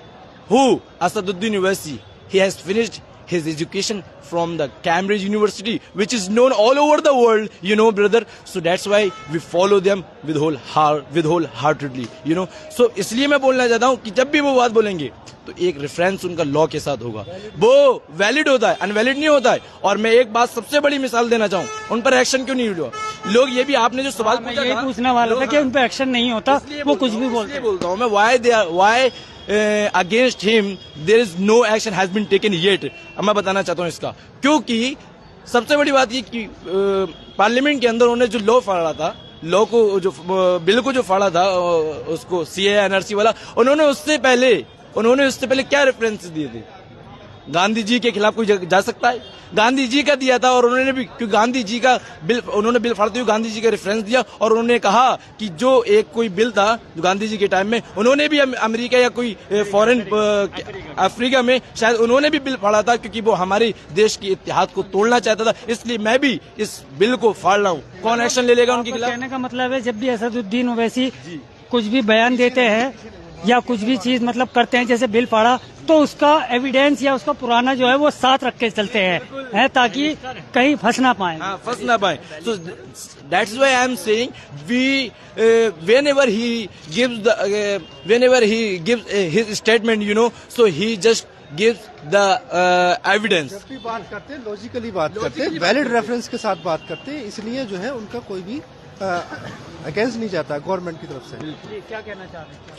who, Asaduddin Owaisi, he has finished his education from the Cambridge University, which is known all over the world, you know, brother. So that's why we follow them with wholeheartedly, you know. So इसलिए मैं बोलना चाहता हूँ कि जब भी वो बात बोलेंगे तो एक रेफरेंस उनका लॉ के साथ होगा, वो वैलिड होता है, अनवैलिड नहीं होता है। और मैं एक बात सबसे बड़ी मिसाल देना चाहूँ, उन पर एक्शन क्यों नहीं हुआ? लोग ये भी, आपने जो सवाल पूछा, यही पूछने वाला था कि उन पर एक्शन नहीं होता, वो कुछ भी बोलता हूँ मैं, why against him there is no action has been taken yet। अब मैं बताना चाहता हूँ इसका, क्योंकि सबसे बड़ी बात ये कि पार्लियामेंट के अंदर उन्होंने जो लॉ फाड़ा था, बिल को जो फाड़ा था, उसको CAA NRC वाला, उन्होंने उससे पहले क्या रेफरेंस दिए थे? गांधी जी के खिलाफ कोई जा सकता है? गांधी जी का दिया था। और उन्होंने भी, क्योंकि गांधी जी का उन्होंने बिल फाड़ते हुए गांधी जी का रेफरेंस दिया और उन्होंने कहा कि जो एक कोई बिल था जो गांधी जी के टाइम में, उन्होंने भी अमेरिका या कोई फॉरेन अफ्रीका में शायद उन्होंने भी बिल फाड़ा था, क्योंकि वो हमारे देश की इत्तेहाद को तोड़ना चाहता था। इसलिए मैं भी इस बिल को फाड़ रहा हूँ। कौन एक्शन ले लेगा उनके खिलाफ? कहने का मतलब है, जब भी असदुद्दीन ओवैसी कुछ भी बयान देते हैं या कुछ भी चीज मतलब करते हैं, जैसे बिल फाड़ा, तो उसका एविडेंस या उसका पुराना जो है वो साथ रख के चलते हैं, ताकि कहीं फंस ना पाए। So that's why I am saying whenever he gives his statement, you know, so he just gives the evidence। जब भी बात करते हैं लॉजिकली बात करते हैं, वैलिड रेफरेंस के साथ बात करते हैं, इसलिए जो है उनका कोई भी अगेंस्ट नहीं जाता गवर्नमेंट की तरफ से। क्या कहना चाहते हैं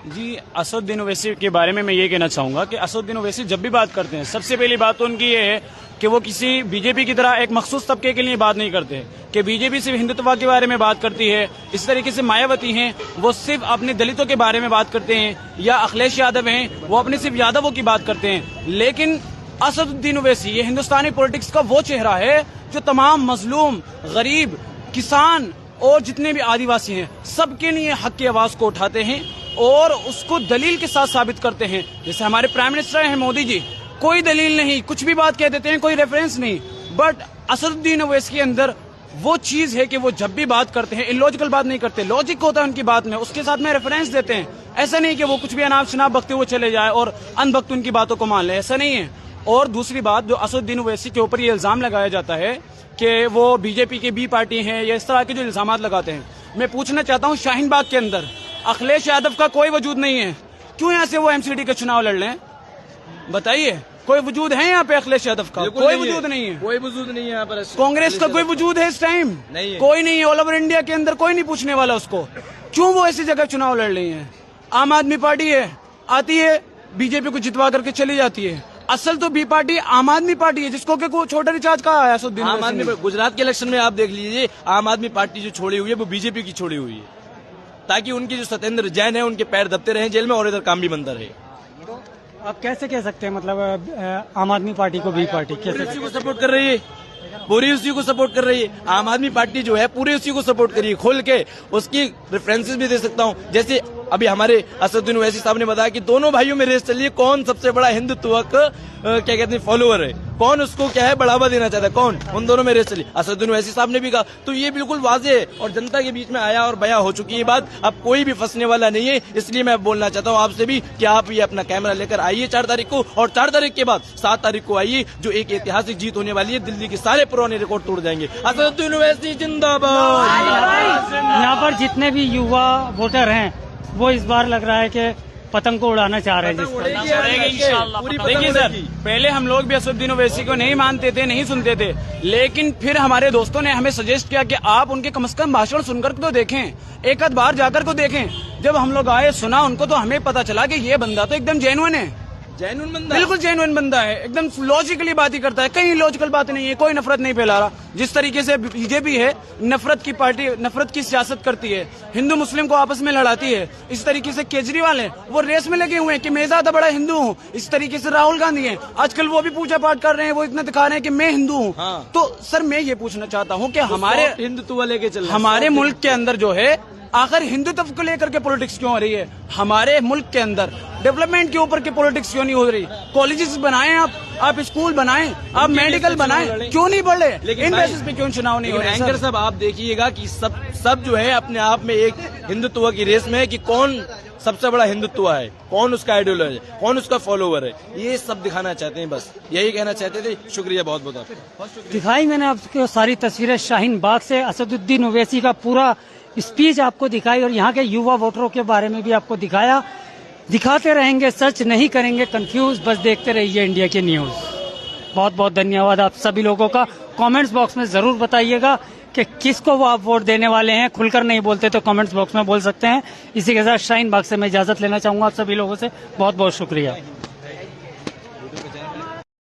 जी? असदुद्दीन ओवैसी के बारे में मैं ये कहना चाहूंगा कि असदुद्दीन ओवैसी जब भी बात करते हैं, सबसे पहली बात तो उनकी ये है कि वो किसी बीजेपी की तरह एक मखसूस तबके के लिए बात नहीं करते कि बीजेपी सिर्फ हिंदुत्व के बारे में बात करती है। इस तरीके से मायावती हैं, वो सिर्फ अपने दलितों के बारे में बात करते हैं, या अखिलेश यादव हैं, वो अपने सिर्फ यादवों की बात करते हैं। लेकिन असदुद्दीन ओवैसी ये हिंदुस्तानी पॉलिटिक्स का वो चेहरा है जो तमाम मजलूम, गरीब, किसान और जितने भी आदिवासी हैं सबके लिए हक की आवाज को उठाते हैं और उसको दलील के साथ साबित करते हैं। जैसे हमारे प्राइम मिनिस्टर हैं मोदी जी, कोई दलील नहीं, कुछ भी बात कह देते हैं, कोई रेफरेंस नहीं। बट असदुद्दीन ओवैसी के अंदर वो चीज है कि वो जब भी बात करते हैं इलॉजिकल बात नहीं करते, लॉजिक होता है उनकी बात में, उसके साथ में रेफरेंस देते हैं। ऐसा नहीं कि वो कुछ भी अनाप शनाप बकते हुए चले जाए और अनभक्त उनकी बातों को मान ले, ऐसा नहीं है। और दूसरी बात, जो असदुद्दीन ओवैसी के ऊपर ये इल्जाम लगाया जाता है कि वो बीजेपी की बी पार्टी हैं, या इस तरह के जो इल्जाम लगाते हैं, मैं पूछना चाहता हूँ, शाहीन बाग के अंदर अखिलेश यादव का कोई वजूद नहीं है, क्यों यहाँ से वो MCD का चुनाव लड़ लें? बताइए, कोई वजूद है यहाँ पे अखिलेश यादव का? कोई वजूद नहीं है, कोई वजूद नहीं है यहाँ पर। कांग्रेस का कोई वजूद है इस टाइम? कोई नहीं है। ऑल ओवर इंडिया के अंदर कोई नहीं पूछने वाला उसको, क्यों वो ऐसी जगह चुनाव लड़ रही है? आम आदमी पार्टी है, आती है, बीजेपी को जितवा करके चली जाती है। असल तो बी पार्टी आम आदमी पार्टी है, जिसको कि छोटा रिचार्ज कहा है असदुद्दीन आम आदमी। गुजरात के इलेक्शन में आप देख लीजिए, आम आदमी पार्टी जो छोड़ी हुई है वो बीजेपी की छोड़ी हुई है, ताकि उनकी जो सत्येंद्र जैन है उनके पैर दबते रहे जेल में और इधर काम भी बनता रहे। तो आप कैसे कह सकते हैं, मतलब आम आदमी पार्टी को बी पार्टी कैसे सपोर्ट कर रही है? पूरी उसी को सपोर्ट कर रही है। आम आदमी पार्टी जो है पूरी उसी को सपोर्ट कर रही है। खोल के उसकी रेफरेंसेस भी दे सकता हूँ। जैसे अभी हमारे असदुद्दीन ओवैसी साहब ने बताया कि दोनों भाइयों में रेस चल रही है, कौन सबसे बड़ा हिंदुत्व का क्या कहते हैं फॉलोअर है, कौन उसको क्या है बढ़ावा देना चाहता है, कौन, उन दोनों में रेस चली। असदुद्दीन ओवैसी साहब ने भी कहा, तो ये बिल्कुल वाजे है और जनता के बीच में आया और बयां हो चुकी है बात। अब कोई भी फंसने वाला नहीं है। इसलिए मैं बोलना चाहता हूँ आपसे भी कि आप ये अपना कैमरा लेकर आइए 4 तारीख को, और 4 तारीख के बाद 7 तारीख को आइए, जो एक ऐतिहासिक जीत होने वाली है। दिल्ली के सारे पुराने रिकॉर्ड तोड़ जाएंगे। असदुद्दीन ओवैसी जिंदाबाद। यहाँ पर जितने भी युवा वोटर हैं वो इस बार लग रहा है कि पतंग को उड़ाना चाह रहे हैं। देखिए सर, पहले हम लोग भी असदुद्दीन ओवैसी को नहीं मानते थे, नहीं सुनते थे, लेकिन फिर हमारे दोस्तों ने हमें सजेस्ट किया कि आप उनके कम से कम भाषण सुनकर तो देखें, एक आध बार जाकर को देखें। जब हम लोग आए, सुना उनको, तो हमें पता चला कि ये बंदा तो एकदम जेन्युइन है, जेन्युइन बंदा, बिल्कुल जेन्युइन बंदा है, एकदम लॉजिकली बात ही करता है, कहीं लॉजिकल बात नहीं है, कोई नफरत नहीं फैला रहा। जिस तरीके से बीजेपी है, नफरत की पार्टी, नफरत की सियासत करती है, हिंदू मुस्लिम को आपस में लड़ाती है, इस तरीके से केजरीवाल है, वो रेस में लगे हुए हैं कि मैं ज्यादा बड़ा हिंदू हूँ। इस तरीके से राहुल गांधी है, आजकल वो भी पूजा पाठ कर रहे हैं, वो इतना दिखा रहे हैं कि मैं हिंदू हूँ। हाँ। तो सर मैं ये पूछना चाहता हूँ कि हमारे हिंदुत्व लेके चल, हमारे मुल्क के अंदर जो है आखिर हिंदुत्व को लेकर के पॉलिटिक्स क्यों हो रही है? हमारे मुल्क के अंदर डेवलपमेंट के ऊपर के पॉलिटिक्स क्यों नहीं हो रही? कॉलेजेस बनाएं आप स्कूल बनाएं, आप मेडिकल बनाएं, क्यों नहीं बढ़ रहे? इन बेसिस पे क्यों चुनाव नहीं हो रहे? एंकर साहब आप देखिएगा कि सब जो है अपने आप में एक हिंदुत्व की रेस में है कि कौन सबसे बड़ा हिंदुत्व है, कौन उसका आइडियोलॉजी है, कौन उसका फॉलोवर है, ये सब दिखाना चाहते हैं। बस यही कहना चाहते थे। शुक्रिया बहुत बहुत आपका। दिखाई मैंने आपको सारी तस्वीरें शाहीन बाग से, असदुद्दीन ओवैसी का पूरा स्पीच आपको दिखाई और यहाँ के युवा वोटरों के बारे में भी आपको दिखाया। दिखाते रहेंगे, सर्च नहीं करेंगे कंफ्यूज, बस देखते रहिए इंडिया की न्यूज। बहुत बहुत धन्यवाद आप सभी लोगों का। कमेंट्स बॉक्स में जरूर बताइएगा कि किसको वो आप वोट देने वाले हैं। खुलकर नहीं बोलते तो कमेंट्स बॉक्स में बोल सकते हैं। इसी के साथ शाहीन बाग से मैं इजाजत लेना चाहूंगा आप सभी लोगों से। बहुत बहुत शुक्रिया।